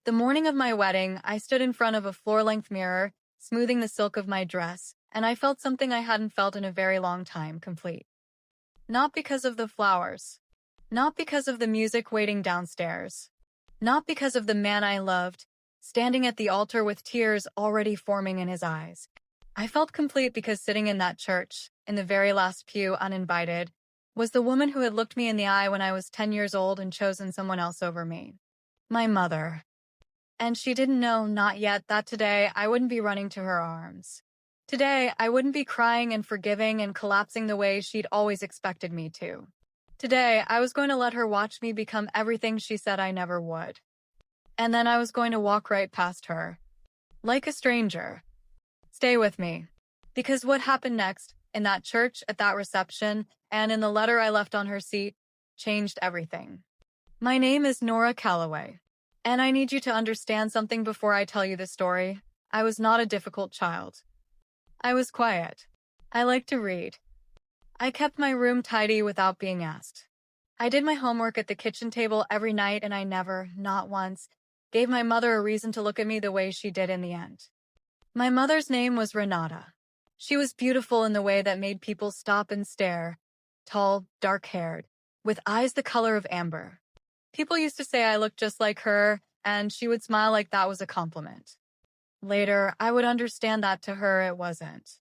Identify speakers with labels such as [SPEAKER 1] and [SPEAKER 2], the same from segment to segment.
[SPEAKER 1] The morning of my wedding, I stood in front of a floor-length mirror, smoothing the silk of my dress, and I felt something I hadn't felt in a very long time, complete. Not because of the flowers. Not because of the music waiting downstairs. Not because of the man I loved, standing at the altar with tears already forming in his eyes. I felt complete because sitting in that church, in the very last pew uninvited, was the woman who had looked me in the eye when I was 10 years old and chosen someone else over me. My mother. And she didn't know, not yet, that today I wouldn't be running to her arms. Today, I wouldn't be crying and forgiving and collapsing the way she'd always expected me to. Today, I was going to let her watch me become everything she said I never would. And then I was going to walk right past her. Like a stranger. Stay with me. Because what happened next, in that church, at that reception, and in the letter I left on her seat, changed everything. My name is Nora Calloway. And I need you to understand something before I tell you the story. I was not a difficult child. I was quiet. I liked to read. I kept my room tidy without being asked. I did my homework at the kitchen table every night, and I never, not once, gave my mother a reason to look at me the way she did in the end. My mother's name was Renata. She was beautiful in the way that made people stop and stare, tall, dark-haired, with eyes the color of amber. People used to say I looked just like her, and she would smile like that was a compliment. Later, I would understand that to her it wasn't.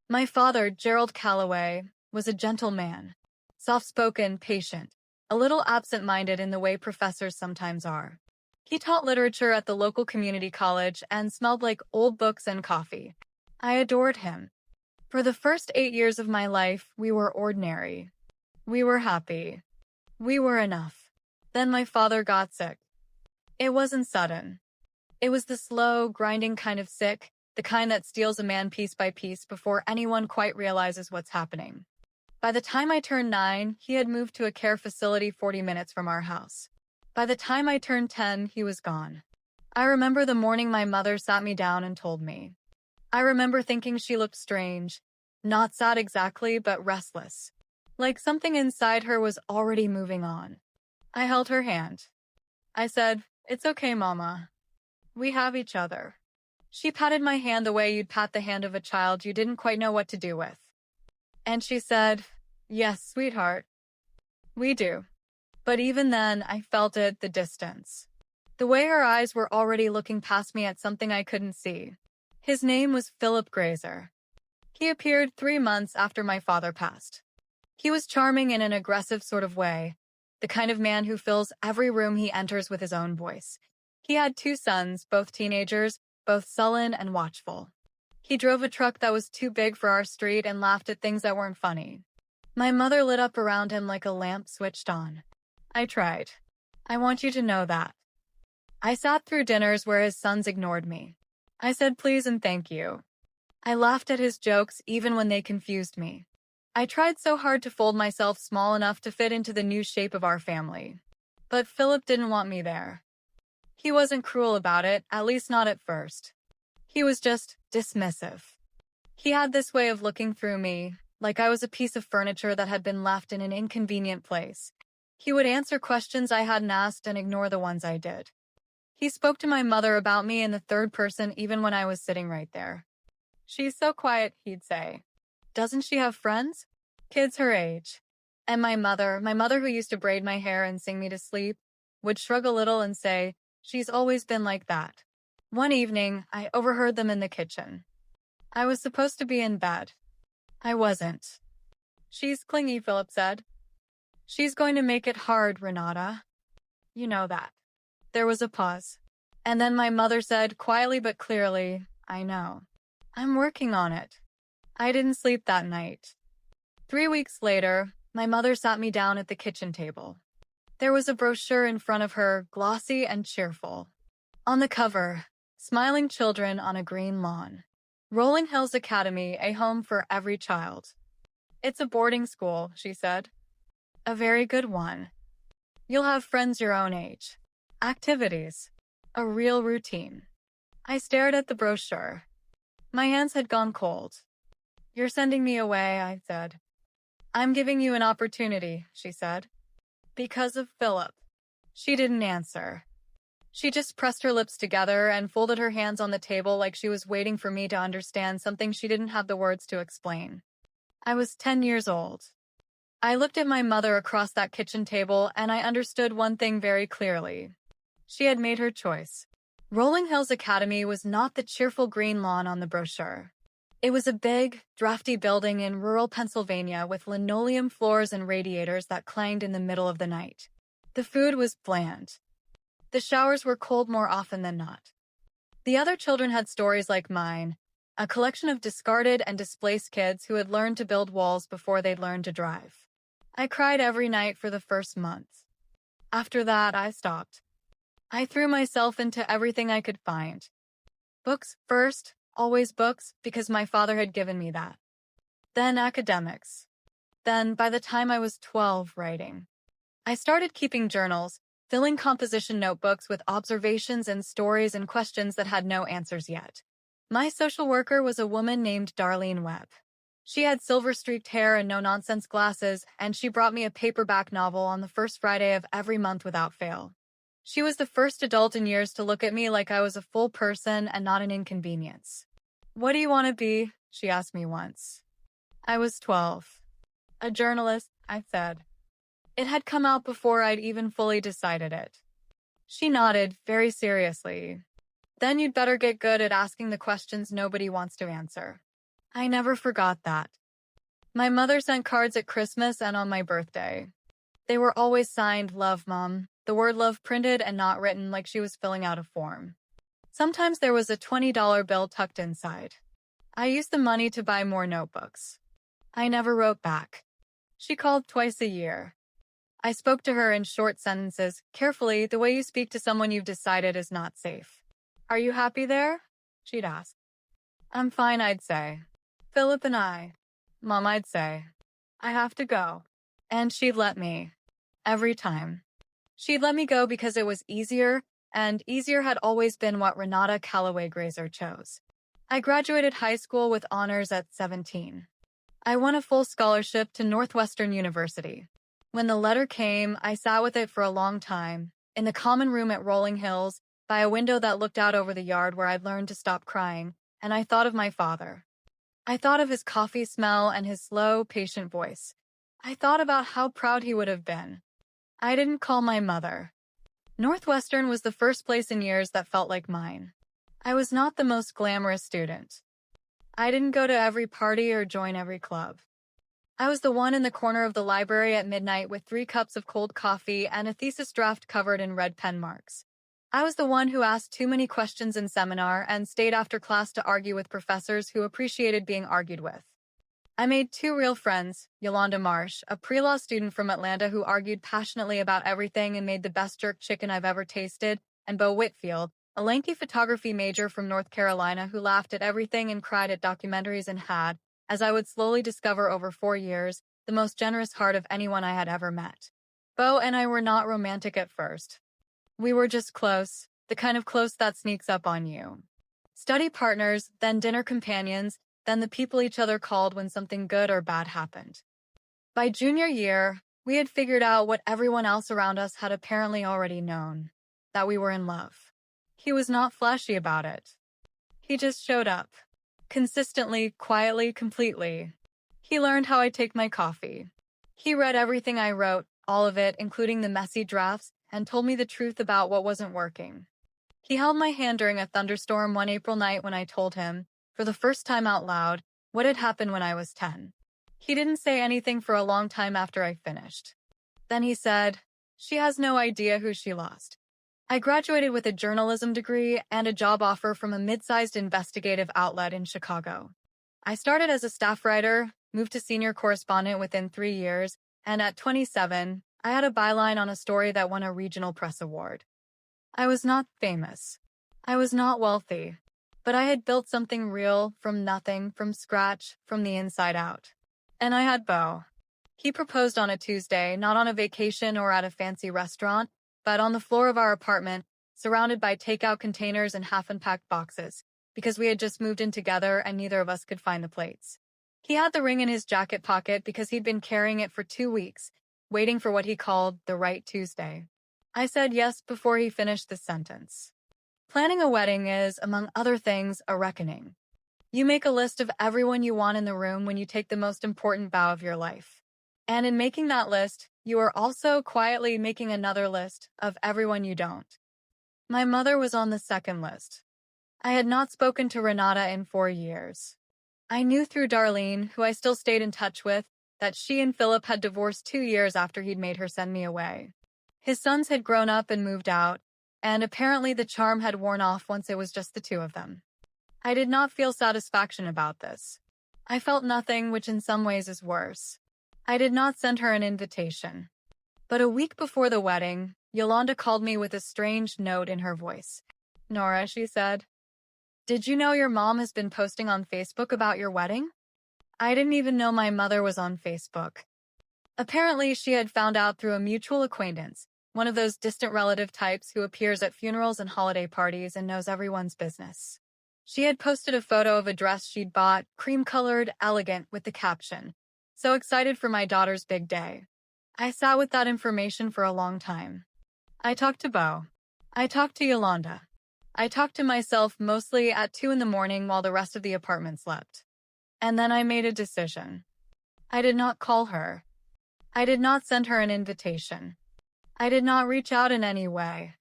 [SPEAKER 1] My father, Gerald Calloway, was a gentle man, soft-spoken, patient, a little absent-minded in the way professors sometimes are. He taught literature at the local community college and smelled like old books and coffee. I adored him. For the first 8 years of my life, we were ordinary. We were happy. We were enough. Then my father got sick. It wasn't sudden. It was the slow, grinding kind of sick, the kind that steals a man piece by piece before anyone quite realizes what's happening. By the time I turned 9, he had moved to a care facility 40 minutes from our house. By the time I turned 10, he was gone. I remember the morning my mother sat me down and told me. I remember thinking she looked strange, not sad exactly, but restless. Like something inside her was already moving on. I held her hand. I said, "It's okay, Mama. We have each other." She patted my hand the way you'd pat the hand of a child you didn't quite know what to do with. And she said, "Yes, sweetheart. We do." But even then, I felt it, the distance. The way her eyes were already looking past me at something I couldn't see. His name was Philip Grazer. He appeared 3 months after my father passed. He was charming in an aggressive sort of way, the kind of man who fills every room he enters with his own voice. He had 2 sons, both teenagers, both sullen and watchful. He drove a truck that was too big for our street and laughed at things that weren't funny. My mother lit up around him like a lamp switched on. I tried. I want you to know that. I sat through dinners where his sons ignored me. I said please and thank you. I laughed at his jokes even when they confused me. I tried so hard to fold myself small enough to fit into the new shape of our family. But Philip didn't want me there. He wasn't cruel about it, at least not at first. He was just dismissive. He had this way of looking through me, like I was a piece of furniture that had been left in an inconvenient place. He would answer questions I hadn't asked and ignore the ones I did. He spoke to my mother about me in the third person even when I was sitting right there. "She's so quiet," he'd say. "Doesn't she have friends?" Kids her age. And my mother who used to braid my hair and sing me to sleep, would shrug a little and say, "She's always been like that." One evening, I overheard them in the kitchen. I was supposed to be in bed. I wasn't. "She's clingy," Philip said. "She's going to make it hard, Renata. You know that." There was a pause. And then my mother said, quietly but clearly, "I know. I'm working on it." I didn't sleep that night. 3 weeks later, my mother sat me down at the kitchen table. There was a brochure in front of her, glossy and cheerful. On the cover, smiling children on a green lawn. Rolling Hills Academy, a home for every child. "It's a boarding school," she said. "A very good one. You'll have friends your own age. Activities. A real routine." I stared at the brochure. My hands had gone cold. "You're sending me away," I said. "I'm giving you an opportunity," she said. "Because of Philip." She didn't answer. She just pressed her lips together and folded her hands on the table like she was waiting for me to understand something she didn't have the words to explain. I was 10 years old. I looked at my mother across that kitchen table and I understood one thing very clearly. She had made her choice. Rolling Hills Academy was not the cheerful green lawn on the brochure. It was a big, drafty building in rural Pennsylvania with linoleum floors and radiators that clanged in the middle of the night. The food was bland. The showers were cold more often than not. The other children had stories like mine, a collection of discarded and displaced kids who had learned to build walls before they'd learned to drive. I cried every night for the first month. After that, I stopped. I threw myself into everything I could find. Books first, always books, because my father had given me that. Then academics. Then, by the time I was 12, writing. I started keeping journals, filling composition notebooks with observations and stories and questions that had no answers yet. My social worker was a woman named Darlene Webb. She had silver-streaked hair and no-nonsense glasses, and she brought me a paperback novel on the first Friday of every month without fail. She was the first adult in years to look at me like I was a full person and not an inconvenience. "What do you want to be?" she asked me once. I was 12. "A journalist," I said. It had come out before I'd even fully decided it. She nodded, very seriously. "Then you'd better get good at asking the questions nobody wants to answer." I never forgot that. My mother sent cards at Christmas and on my birthday. They were always signed, "Love, Mom," the word love printed and not written like she was filling out a form. Sometimes there was a $20 bill tucked inside. I used the money to buy more notebooks. I never wrote back. She called twice a year. I spoke to her in short sentences, carefully, the way you speak to someone you've decided is not safe. "Are you happy there?" she'd ask. "I'm fine," I'd say. "Philip and I." "Mom," I'd say. "I have to go." And she'd let me. Every time. She'd let me go because it was easier, and easier had always been what Renata Calloway Grazer chose. I graduated high school with honors at 17. I won a full scholarship to Northwestern University. When the letter came, I sat with it for a long time, in the common room at Rolling Hills, by a window that looked out over the yard where I'd learned to stop crying, and I thought of my father. I thought of his coffee smell and his slow, patient voice. I thought about how proud he would have been. I didn't call my mother. Northwestern was the first place in years that felt like mine. I was not the most glamorous student. I didn't go to every party or join every club. I was the one in the corner of the library at midnight with 3 cups of cold coffee and a thesis draft covered in red pen marks. I was the one who asked too many questions in seminar and stayed after class to argue with professors who appreciated being argued with. I made 2 real friends, Yolanda Marsh, a pre-law student from Atlanta who argued passionately about everything and made the best jerk chicken I've ever tasted, and Bo Whitfield, a lanky photography major from North Carolina who laughed at everything and cried at documentaries and had, as I would slowly discover over 4 years, the most generous heart of anyone I had ever met. Bo and I were not romantic at first. We were just close, the kind of close that sneaks up on you. Study partners, then dinner companions, then the people each other called when something good or bad happened. By junior year, we had figured out what everyone else around us had apparently already known, that we were in love. He was not flashy about it. He just showed up. Consistently, quietly, completely. He learned how I take my coffee. He read everything I wrote, all of it, including the messy drafts, and told me the truth about what wasn't working. He held my hand during a thunderstorm one April night when I told him, for the first time out loud, what had happened when I was 10. He didn't say anything for a long time after I finished. Then he said, "She has no idea who she lost." I graduated with a journalism degree and a job offer from a mid-sized investigative outlet in Chicago. I started as a staff writer, moved to senior correspondent within 3 years, and at 27, I had a byline on a story that won a regional press award. I was not famous. I was not wealthy. But I had built something real, from nothing, from scratch, from the inside out. And I had Bo. He proposed on a Tuesday, not on a vacation or at a fancy restaurant, but on the floor of our apartment, surrounded by takeout containers and half-unpacked boxes, because we had just moved in together and neither of us could find the plates. He had the ring in his jacket pocket because he'd been carrying it for 2 weeks, waiting for what he called the right Tuesday. I said yes before he finished the sentence. Planning a wedding is, among other things, a reckoning. You make a list of everyone you want in the room when you take the most important vow of your life. And in making that list, you are also quietly making another list of everyone you don't. My mother was on the second list. I had not spoken to Renata in 4 years. I knew through Darlene, who I still stayed in touch with, that she and Philip had divorced 2 years after he'd made her send me away. His sons had grown up and moved out, and apparently the charm had worn off once it was just the two of them. I did not feel satisfaction about this. I felt nothing, which in some ways is worse. I did not send her an invitation. But a week before the wedding, Yolanda called me with a strange note in her voice. "Nora," she said, "did you know your mom has been posting on Facebook about your wedding?" I didn't even know my mother was on Facebook. Apparently, she had found out through a mutual acquaintance, one of those distant relative types who appears at funerals and holiday parties and knows everyone's business. She had posted a photo of a dress she'd bought, cream-colored, elegant, with the caption, "So excited for my daughter's big day." I sat with that information for a long time. I talked to Beau. I talked to Yolanda. I talked to myself mostly at 2 in the morning while the rest of the apartment slept. And then I made a decision. I did not call her. I did not send her an invitation. I did not reach out in any way.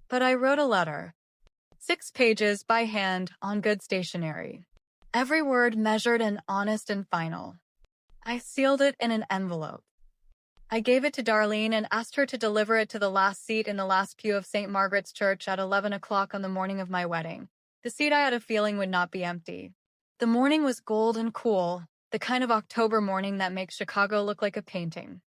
[SPEAKER 1] But I wrote a letter. 6 pages by hand on good stationery. Every word measured and honest and final. I sealed it in an envelope. I gave it to Darlene and asked her to deliver it to the last seat in the last pew of St. Margaret's Church at 11 o'clock on the morning of my wedding. The seat I had a feeling would not be empty. The morning was gold and cool, the kind of October morning that makes Chicago look like a painting.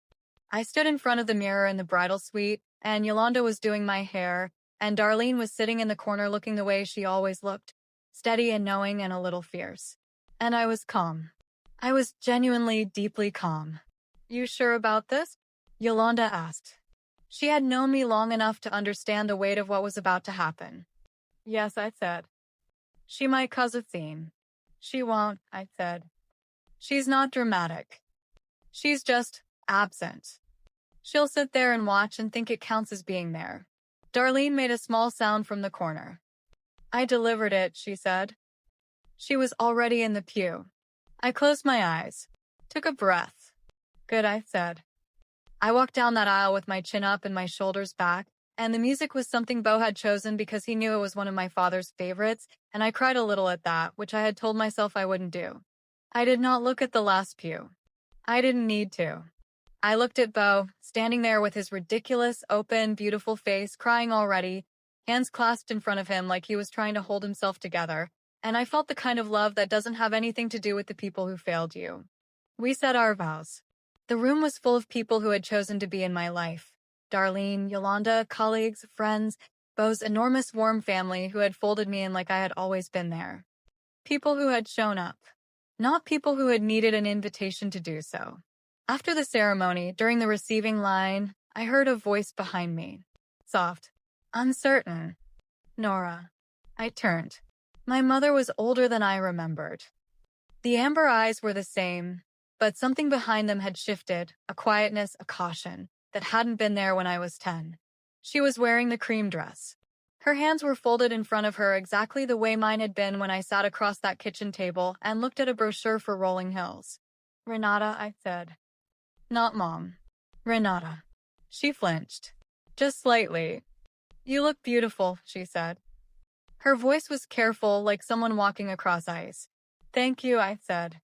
[SPEAKER 1] I stood in front of the mirror in the bridal suite, and Yolanda was doing my hair, and Darlene was sitting in the corner looking the way she always looked, steady and knowing and a little fierce. And I was calm. I was genuinely, deeply calm. "You sure about this?" Yolanda asked. She had known me long enough to understand the weight of what was about to happen. "Yes," I said. "She might cause a scene." "She won't," I said. "She's not dramatic. She's just absent. She'll sit there and watch and think it counts as being there." Darlene made a small sound from the corner. "I delivered it," she said. She was already in the pew. I closed my eyes, took a breath. "Good," I said. I walked down that aisle with my chin up and my shoulders back, and the music was something Beau had chosen because he knew it was one of my father's favorites, and I cried a little at that, which I had told myself I wouldn't do. I did not look at the last pew. I didn't need to. I looked at Beau, standing there with his ridiculous, open, beautiful face, crying already, hands clasped in front of him like he was trying to hold himself together, and I felt the kind of love that doesn't have anything to do with the people who failed you. We said our vows. The room was full of people who had chosen to be in my life. Darlene, Yolanda, colleagues, friends, Beau's enormous warm family who had folded me in like I had always been there. People who had shown up. Not people who had needed an invitation to do so. After the ceremony, during the receiving line, I heard a voice behind me. Soft. Uncertain. "Nora." I turned. My mother was older than I remembered. The amber eyes were the same, but something behind them had shifted, a quietness, a caution, that hadn't been there when I was 10. She was wearing the cream dress. Her hands were folded in front of her exactly the way mine had been when I sat across that kitchen table and looked at a brochure for Rolling Hills. "Renata," I said. "Not Mom. Renata." She flinched. Just slightly. "You look beautiful," she said. Her voice was careful, like someone walking across ice. "Thank you," I said.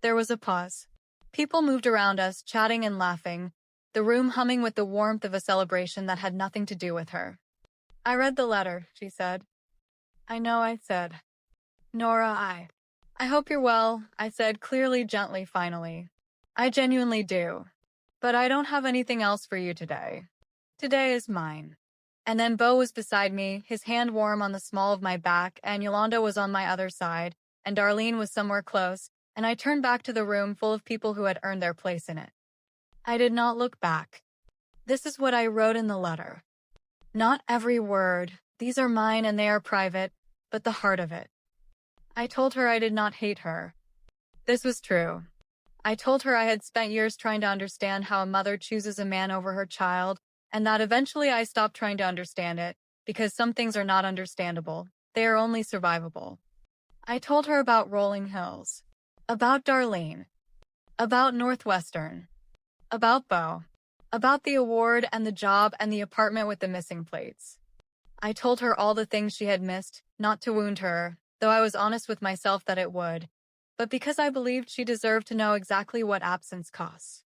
[SPEAKER 1] There was a pause. People moved around us, chatting and laughing, the room humming with the warmth of a celebration that had nothing to do with her. "I read the letter," she said. "I know," I said. "Nora, I hope you're well," I said, clearly, gently, finally. "I genuinely do. But I don't have anything else for you today. Today is mine." And then Beau was beside me, his hand warm on the small of my back, and Yolanda was on my other side, and Darlene was somewhere close, and I turned back to the room full of people who had earned their place in it. I did not look back. This is what I wrote in the letter. Not every word, these are mine and they are private, but the heart of it. I told her I did not hate her. This was true. I told her I had spent years trying to understand how a mother chooses a man over her child, and that eventually I stopped trying to understand it, because some things are not understandable, they are only survivable. I told her about rolling hills, about Darlene, about Northwestern, about Bo, about the award and the job and the apartment with the missing plates. I told her all the things she had missed, not to wound her, though I was honest with myself that it would, but because I believed she deserved to know exactly what absence costs.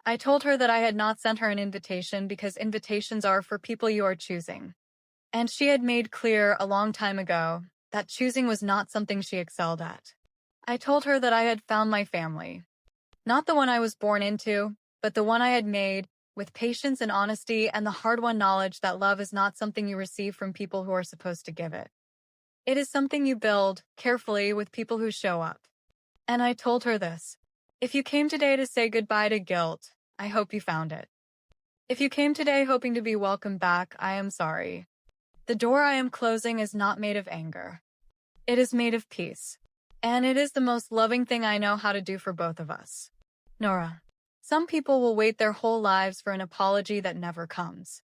[SPEAKER 1] I told her that I had not sent her an invitation because invitations are for people you are choosing. And she had made clear a long time ago that choosing was not something she excelled at. I told her that I had found my family. Not the one I was born into, but the one I had made, with patience and honesty and the hard-won knowledge that love is not something you receive from people who are supposed to give it. It is something you build, carefully, with people who show up. And I told her this. If you came today to say goodbye to guilt, I hope you found it. If you came today hoping to be welcomed back, I am sorry. The door I am closing is not made of anger. It is made of peace. And it is the most loving thing I know how to do for both of us. Nora. Some people will wait their whole lives for an apology that never comes.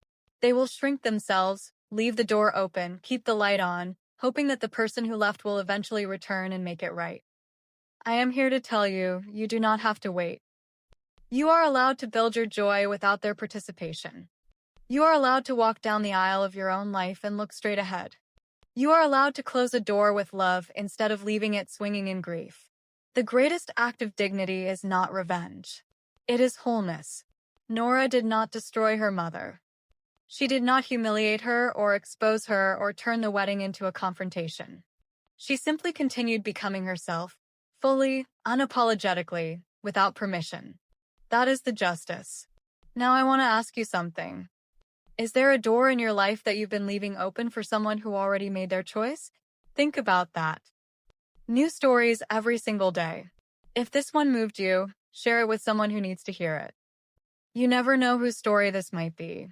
[SPEAKER 1] They will shrink themselves, leave the door open, keep the light on, hoping that the person who left will eventually return and make it right. I am here to tell you, you do not have to wait. You are allowed to build your joy without their participation. You are allowed to walk down the aisle of your own life and look straight ahead. You are allowed to close a door with love instead of leaving it swinging in grief. The greatest act of dignity is not revenge. It is wholeness. Nora did not destroy her mother. She did not humiliate her or expose her or turn the wedding into a confrontation. She simply continued becoming herself, fully, unapologetically, without permission. That is the justice. Now I want to ask you something. Is there a door in your life that you've been leaving open for someone who already made their choice? Think about that. New stories every single day. If this one moved you, share it with someone who needs to hear it. You never know whose story this might be.